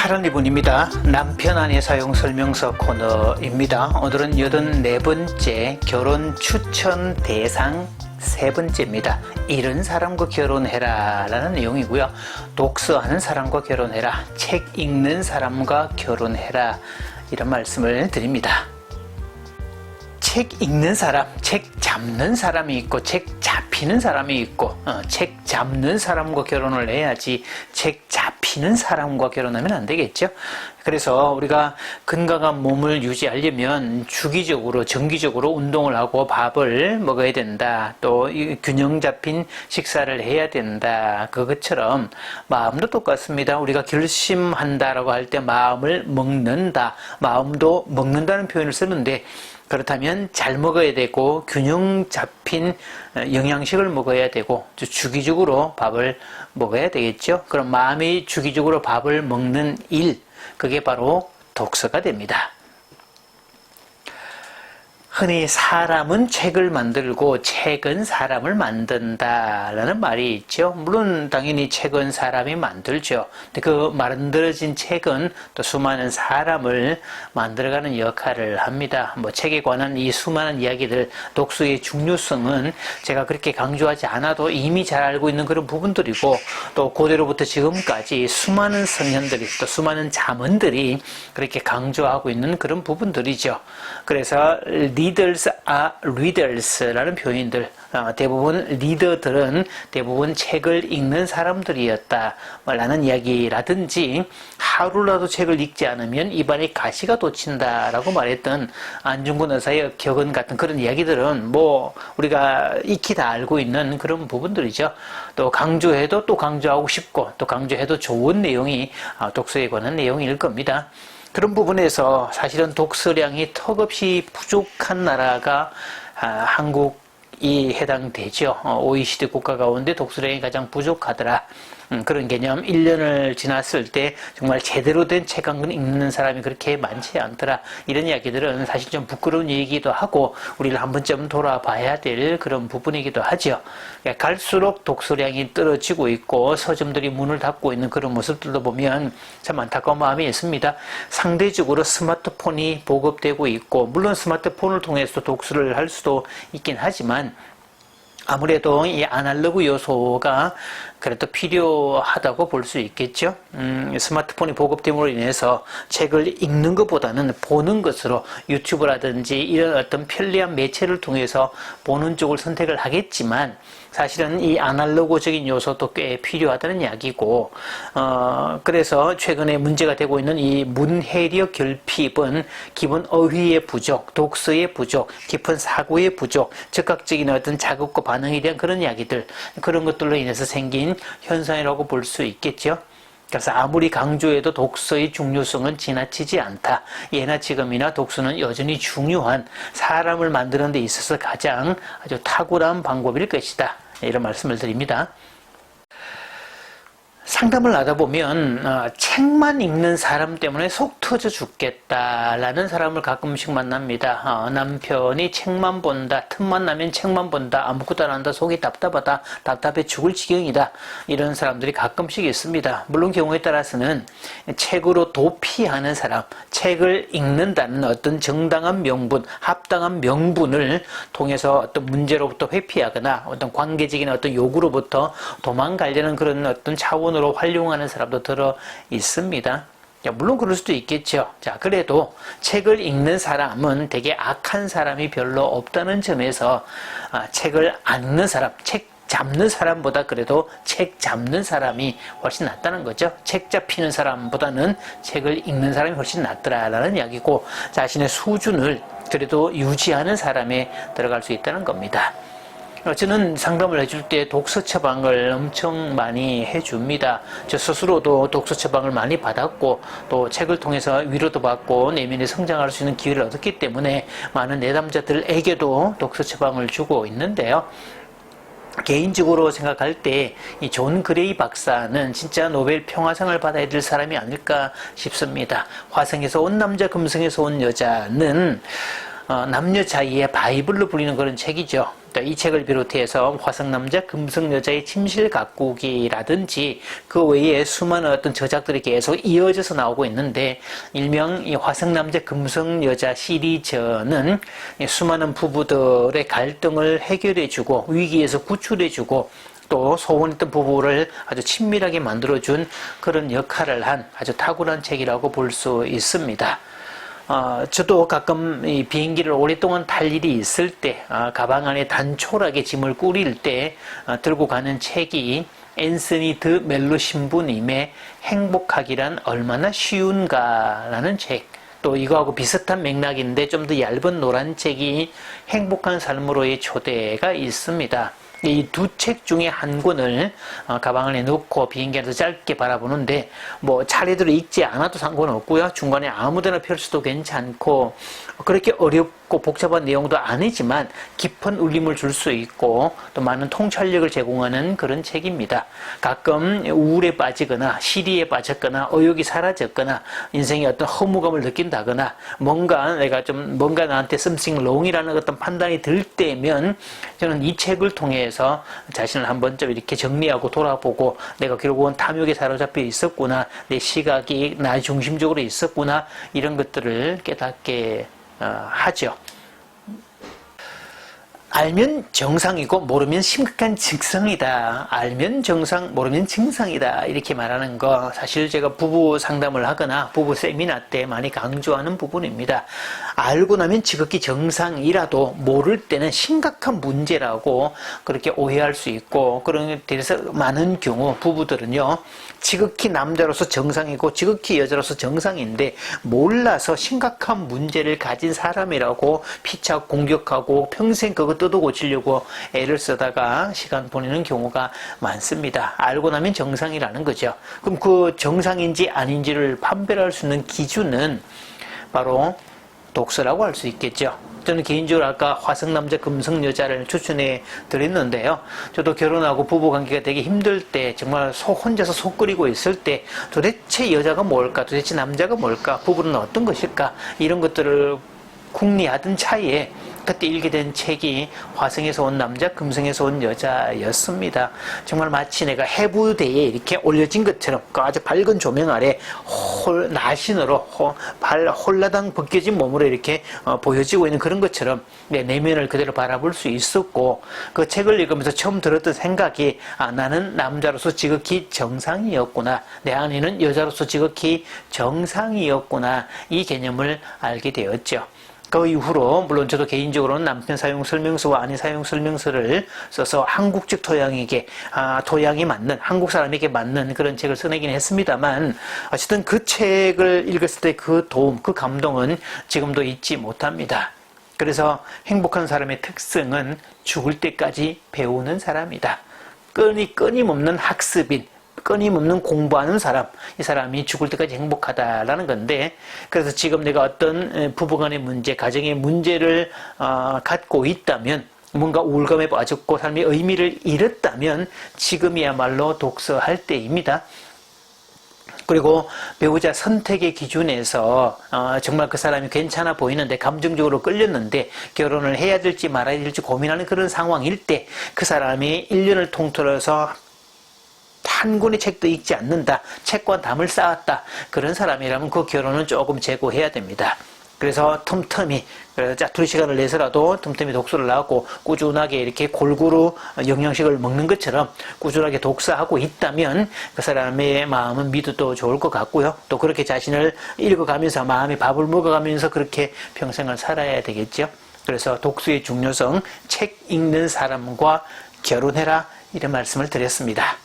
8월2분입니다. 남편 아내 사용 설명서 코너입니다. 오늘은 84번째 결혼 추천 대상 3번째입니다. 이런 사람과 결혼해라 라는 내용이고요. 독서하는 사람과 결혼해라, 책 읽는 사람과 결혼해라, 이런 말씀을 드립니다. 책 읽는 사람, 책 잡는 사람이 있고 책 잡히는 사람이 있고, 책 잡는 사람과 결혼을 해야지 책 잡히는 사람과 결혼하면 안 되겠죠. 그래서 우리가 건강한 몸을 유지하려면 주기적으로 정기적으로 운동을 하고 밥을 먹어야 된다, 또 균형 잡힌 식사를 해야 된다. 그것처럼 마음도 똑같습니다. 우리가 결심한다라고 할 때 마음을 먹는다, 마음도 먹는다는 표현을 쓰는데, 그렇다면 잘 먹어야 되고 균형 잡힌 영양식을 먹어야 되고 주기적으로 밥을 먹어야 되겠죠. 그럼 마음이 주기적으로 밥을 먹는 일, 그게 바로 독서가 됩니다. 흔히 사람은 책을 만들고 책은 사람을 만든다라는 말이 있죠. 물론 당연히 책은 사람이 만들죠. 근데 그 만들어진 책은 또 수많은 사람을 만들어가는 역할을 합니다. 책에 관한 이 수많은 이야기들, 독서의 중요성은 제가 그렇게 강조하지 않아도 이미 잘 알고 있는 그런 부분들이고, 또 고대로부터 지금까지 수많은 성현들이, 또 수많은 잠언들이 그렇게 강조하고 있는 그런 부분들이죠. 그래서 leaders are readers라는 표현들, 대부분 리더들은 대부분 책을 읽는 사람들이었다 라는 이야기라든지, 하루라도 책을 읽지 않으면 입안에 가시가 돋친다라고 말했던 안중근 의사의 격언 같은 그런 이야기들은 우리가 익히 다 알고 있는 그런 부분들이죠. 또 강조해도 또 강조하고 싶고, 또 강조해도 좋은 내용이 독서에 관한 내용일 겁니다. 그런 부분에서 사실은 독서량이 턱없이 부족한 나라가 한국이 해당되죠. OECD 국가 가운데 독서량이 가장 부족하더라. 그런 개념. 1년을 지났을 때 정말 제대로 된 책 한 권 읽는 사람이 그렇게 많지 않더라. 이런 이야기들은 사실 좀 부끄러운 얘기이기도 하고, 우리를 한 번쯤 돌아봐야 될 그런 부분이기도 하죠. 갈수록 독서량이 떨어지고 있고 서점들이 문을 닫고 있는 그런 모습들도 보면 참 안타까운 마음이 있습니다. 상대적으로 스마트폰이 보급되고 있고, 물론 스마트폰을 통해서 독서를 할 수도 있긴 하지만 아무래도 이 아날로그 요소가 그래도 필요하다고 볼 수 있겠죠. 스마트폰이 보급됨으로 인해서 책을 읽는 것보다는 보는 것으로 유튜브라든지 이런 어떤 편리한 매체를 통해서 보는 쪽을 선택을 하겠지만, 사실은 이 아날로그적인 요소도 꽤 필요하다는 이야기고, 그래서 최근에 문제가 되고 있는 이 문해력 결핍은 기본 어휘의 부족, 독서의 부족, 깊은 사고의 부족, 즉각적인 어떤 자극과 반응에 대한 그런 이야기들, 그런 것들로 인해서 생긴 현상이라고 볼 수 있겠죠. 그래서 아무리 강조해도 독서의 중요성은 지나치지 않다. 예나 지금이나 독서는 여전히 중요한, 사람을 만드는 데 있어서 가장 아주 탁월한 방법일 것이다. 이런 말씀을 드립니다. 상담을 하다 보면 책만 읽는 사람 때문에 속 터져 죽겠다라는 사람을 가끔씩 만납니다. 남편이 책만 본다, 틈만 나면 책만 본다, 아무것도 안 한다, 속이 답답하다, 답답해 죽을 지경이다, 이런 사람들이 가끔씩 있습니다. 물론 경우에 따라서는 책으로 도피하는 사람, 책을 읽는다는 어떤 정당한 명분, 합당한 명분을 통해서 어떤 문제로부터 회피하거나 어떤 관계적인 어떤 요구로부터 도망가려는 그런 어떤 차원으로 활용하는 사람도 들어 있습니다. 물론 그럴 수도 있겠죠. 그래도 책을 읽는 사람은 되게 악한 사람이 별로 없다는 점에서 책을 안 읽는 사람, 책 잡는 사람보다 그래도 책 잡는 사람이 훨씬 낫다는 거죠. 책 잡히는 사람보다는 책을 읽는 사람이 훨씬 낫더라라는 이야기고, 자신의 수준을 그래도 유지하는 사람에 들어갈 수 있다는 겁니다. 저는 상담을 해줄 때 독서 처방을 엄청 많이 해줍니다. 저 스스로도 독서 처방을 많이 받았고, 또 책을 통해서 위로도 받고 내면에 성장할 수 있는 기회를 얻었기 때문에 많은 내담자들에게도 독서 처방을 주고 있는데요. 개인적으로 생각할 때 이 존 그레이 박사는 진짜 노벨 평화상을 받아야 될 사람이 아닐까 싶습니다. 화성에서 온 남자, 금성에서 온 여자는 남녀 자의의 바이블로 불리는 그런 책이죠. 이 책을 비롯해서 화성남자 금성여자의 침실 가꾸기라든지 그 외에 수많은 어떤 저작들이 계속 이어져서 나오고 있는데, 일명 이 화성남자 금성여자 시리즈는 수많은 부부들의 갈등을 해결해주고 위기에서 구출해주고 또 소원했던 부부를 아주 친밀하게 만들어준 그런 역할을 한 아주 탁월한 책이라고 볼 수 있습니다. 저도 가끔 이 비행기를 오랫동안 탈 일이 있을 때, 가방 안에 단촐하게 짐을 꾸릴 때 들고 가는 책이 앤서니 드 멜로 신부님의 행복하기란 얼마나 쉬운가라는 책. 또 이거하고 비슷한 맥락인데 좀 더 얇은 노란 책이 행복한 삶으로의 초대가 있습니다. 이 두 책 중에 한 권을 가방 안에 넣고 비행기 안에서 짧게 바라보는데, 뭐 차례대로 읽지 않아도 상관없고요. 중간에 아무데나 펼쳐도 괜찮고, 그렇게 어렵고 복잡한 내용도 아니지만 깊은 울림을 줄 수 있고 또 많은 통찰력을 제공하는 그런 책입니다. 가끔 우울에 빠지거나 시리에 빠졌거나 의욕이 사라졌거나 인생에 어떤 허무감을 느낀다거나 뭔가 나한테 something wrong이라는 어떤 판단이 들 때면 저는 이 책을 통해서 자신을 한번 좀 이렇게 정리하고 돌아보고, 내가 결국은 탐욕에 사로잡혀 있었구나, 내 시각이 나 중심적으로 있었구나, 이런 것들을 깨닫게 하죠. 알면 정상이고 모르면 심각한 증상이다. 알면 정상, 모르면 증상이다. 이렇게 말하는 거 사실 제가 부부 상담을 하거나 부부 세미나 때 많이 강조하는 부분입니다. 알고 나면 지극히 정상이라도 모를 때는 심각한 문제라고 그렇게 오해할 수 있고, 그래서 많은 경우 부부들은요, 지극히 남자로서 정상이고 지극히 여자로서 정상인데 몰라서 심각한 문제를 가진 사람이라고 피착 공격하고 평생 그거 뜯어 고치려고 애를 쓰다가 시간 보내는 경우가 많습니다. 알고 나면 정상이라는 거죠. 그럼 그 정상인지 아닌지를 판별할 수 있는 기준은 바로 독서라고 할 수 있겠죠. 저는 개인적으로 아까 화성남자 금성여자를 추천해 드렸는데요. 저도 결혼하고 부부관계가 되게 힘들 때, 정말 혼자서 속 끓이고 있을 때 도대체 여자가 뭘까, 도대체 남자가 뭘까, 부부는 어떤 것일까, 이런 것들을 궁리하던 차이에 그때 읽게 된 책이 화성에서 온 남자, 금성에서 온 여자였습니다. 정말 마치 내가 해부대에 이렇게 올려진 것처럼 그 아주 밝은 조명 아래 나신으로 홀라당 벗겨진 몸으로 이렇게 보여지고 있는 그런 것처럼 내 내면을 그대로 바라볼 수 있었고, 그 책을 읽으면서 처음 들었던 생각이, 나는 남자로서 지극히 정상이었구나, 내 안에는 여자로서 지극히 정상이었구나, 이 개념을 알게 되었죠. 그 이후로 물론 저도 개인적으로는 남편 사용 설명서와 아내 사용 설명서를 써서 한국적 토양이 맞는, 한국 사람에게 맞는 그런 책을 써내긴 했습니다만, 어쨌든 그 책을 읽었을 때 그 도움, 그 감동은 지금도 잊지 못합니다. 그래서 행복한 사람의 특성은 죽을 때까지 배우는 사람이다. 끊임없는 학습인, 끊임없는 공부하는 사람, 이 사람이 죽을 때까지 행복하다라는 건데, 그래서 지금 내가 어떤 부부간의 문제, 가정의 문제를 갖고 있다면, 뭔가 우울감에 빠졌고 삶의 의미를 잃었다면 지금이야말로 독서할 때입니다. 그리고 배우자 선택의 기준에서 정말 그 사람이 괜찮아 보이는데, 감정적으로 끌렸는데 결혼을 해야 될지 말아야 될지 고민하는 그런 상황일 때, 그 사람이 1년을 통틀어서 한 권의 책도 읽지 않는다, 책과 담을 쌓았다, 그런 사람이라면 그 결혼은 조금 재고해야 됩니다. 그래서 틈틈이 짜투리 시간을 내서라도 틈틈이 독서를 하고 꾸준하게 이렇게 골고루 영양식을 먹는 것처럼 꾸준하게 독서하고 있다면 그 사람의 마음은 믿어도 좋을 것 같고요. 또 그렇게 자신을 읽어가면서 마음의 밥을 먹어가면서 그렇게 평생을 살아야 되겠죠. 그래서 독서의 중요성, 책 읽는 사람과 결혼해라, 이런 말씀을 드렸습니다.